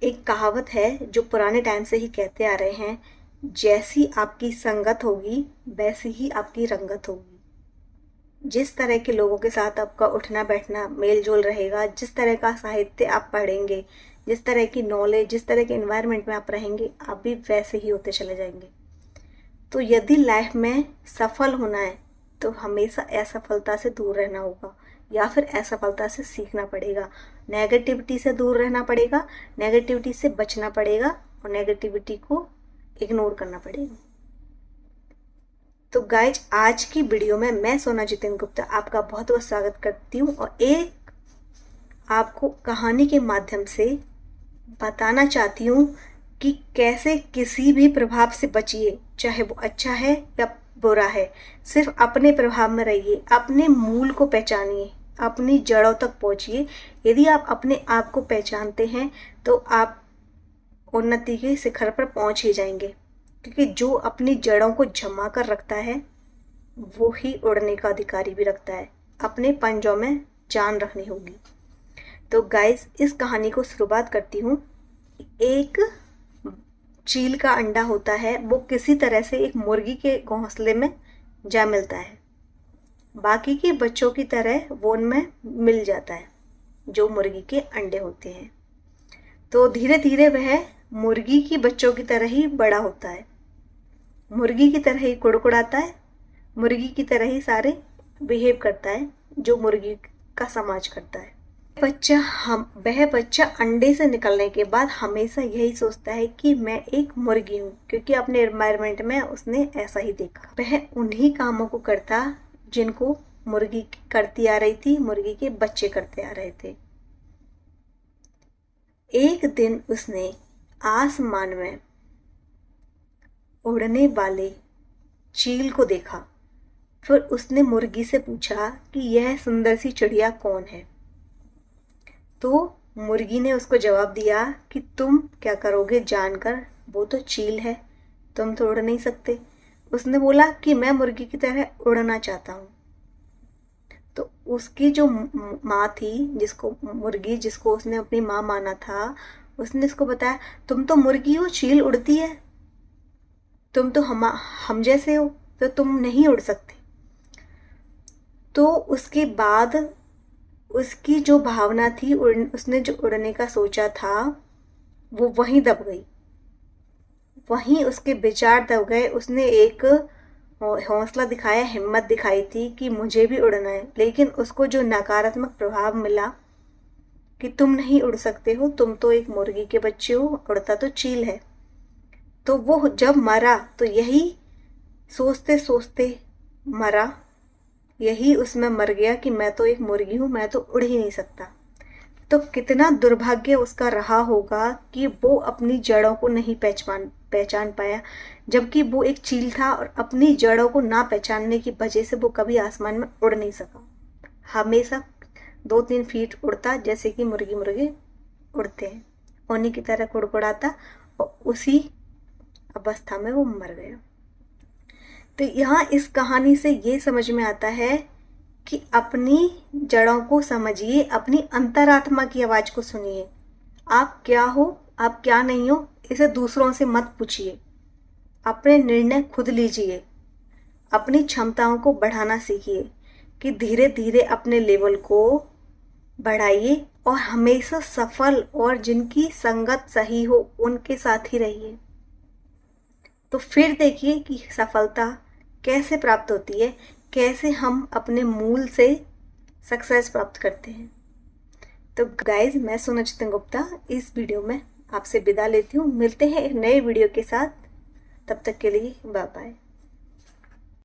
एक कहावत है जो पुराने टाइम से ही कहते आ रहे हैं, जैसी आपकी संगत होगी वैसी ही आपकी रंगत होगी। जिस तरह के लोगों के साथ आपका उठना बैठना मेल जोल रहेगा, जिस तरह का साहित्य आप पढ़ेंगे, जिस तरह की नॉलेज, जिस तरह के एनवायरनमेंट में आप रहेंगे, आप भी वैसे ही होते चले जाएंगे। तो यदि लाइफ में सफल होना है तो हमेशा असफलता से दूर रहना होगा, या फिर असफलता से सीखना पड़ेगा। नेगेटिविटी से दूर रहना पड़ेगा, नेगेटिविटी से बचना पड़ेगा और नेगेटिविटी को इग्नोर करना पड़ेगा। तो गाइज, आज की वीडियो में मैं सोना जितेंद्र गुप्ता आपका बहुत बहुत स्वागत करती हूँ और एक आपको कहानी के माध्यम से बताना चाहती हूँ कि कैसे किसी भी प्रभाव से बचिए, चाहे वो अच्छा है या बुरा है। सिर्फ अपने प्रभाव में रहिए, अपने मूल को पहचानिए, अपनी जड़ों तक पहुँचिए। यदि आप अपने आप को पहचानते हैं तो आप उन्नति के शिखर पर पहुँच ही जाएंगे, क्योंकि जो अपनी जड़ों को जमा कर रखता है वो ही उड़ने का अधिकारी भी रखता है। अपने पंजों में जान रखनी होगी। तो गाइस, इस कहानी को शुरुआत करती हूँ। एक चील का अंडा होता है, वो किसी तरह से एक मुर्गी के घोंसले में जा मिलता है। बाकी के बच्चों की तरह वो उनमें मिल जाता है जो मुर्गी के अंडे होते हैं। तो धीरे धीरे वह मुर्गी की बच्चों की तरह ही बड़ा होता है, मुर्गी की तरह ही कुड़कुड़ाता है, मुर्गी की तरह ही सारे बिहेव करता है जो मुर्गी का समाज करता है। वह बच्चा अंडे से निकलने के बाद हमेशा यही सोचता है कि मैं एक मुर्गी हूँ, क्योंकि अपने एनवायरनमेंट में उसने ऐसा ही देखा। वह उन्हीं कामों को करता जिनको मुर्गी करती आ रही थी, मुर्गी के बच्चे करते आ रहे थे। एक दिन उसने आसमान में उड़ने वाले चील को देखा। फिर उसने मुर्गी से पूछा कि यह सुंदर सी चिड़िया कौन है। तो मुर्गी ने उसको जवाब दिया कि तुम क्या करोगे जानकर, वो तो चील है, तुम तो उड़ नहीं सकते। उसने बोला कि मैं मुर्गी की तरह उड़ना चाहता हूँ। तो उसकी जो माँ थी, जिसको उसने अपनी माँ माना था, उसने उसको बताया, तुम तो मुर्गी हो, चील उड़ती है, तुम तो हम जैसे हो, तो तुम नहीं उड़ सकते। तो उसके बाद उसकी जो भावना थी, उसने जो उड़ने का सोचा था, वो वहीं दब गई, वहीं उसके विचार दब गए। उसने एक हौसला दिखाया, हिम्मत दिखाई थी कि मुझे भी उड़ना है, लेकिन उसको जो नकारात्मक प्रभाव मिला कि तुम नहीं उड़ सकते हो, तुम तो एक मुर्गी के बच्चे हो, उड़ता तो चील है। तो वो जब मरा तो यही सोचते सोचते मरा, यही उसमें मर गया कि मैं तो एक मुर्गी हूँ, मैं तो उड़ ही नहीं सकता। तो कितना दुर्भाग्य उसका रहा होगा कि वो अपनी जड़ों को नहीं पहचान पाया, जबकि वो एक चील था और अपनी जड़ों को ना पहचानने की वजह से वो कभी आसमान में उड़ नहीं सका। हमेशा 2-3 फीट उड़ता, जैसे कि मुर्गे उड़ते हैं, उन्हीं की तरह कुड़कुड़ाता और उसी अवस्था में वो मर गया। तो यहाँ इस कहानी से ये समझ में आता है कि अपनी जड़ों को समझिए, अपनी अंतरात्मा की आवाज को सुनिए। आप क्या हो, आप क्या नहीं हो, इसे दूसरों से मत पूछिए। अपने निर्णय खुद लीजिए, अपनी क्षमताओं को बढ़ाना सीखिए, कि धीरे धीरे अपने लेवल को बढ़ाइए और हमेशा सफल और जिनकी संगत सही हो उनके साथ ही रहिए। तो फिर देखिए कि सफलता कैसे प्राप्त होती है, कैसे हम अपने मूल से सक्सेस प्राप्त करते हैं। तो गाइज, मैं सोना जितेंद्र गुप्ता इस वीडियो में आपसे विदा लेती हूँ। मिलते हैं एक नए वीडियो के साथ, तब तक के लिए बाय बाय।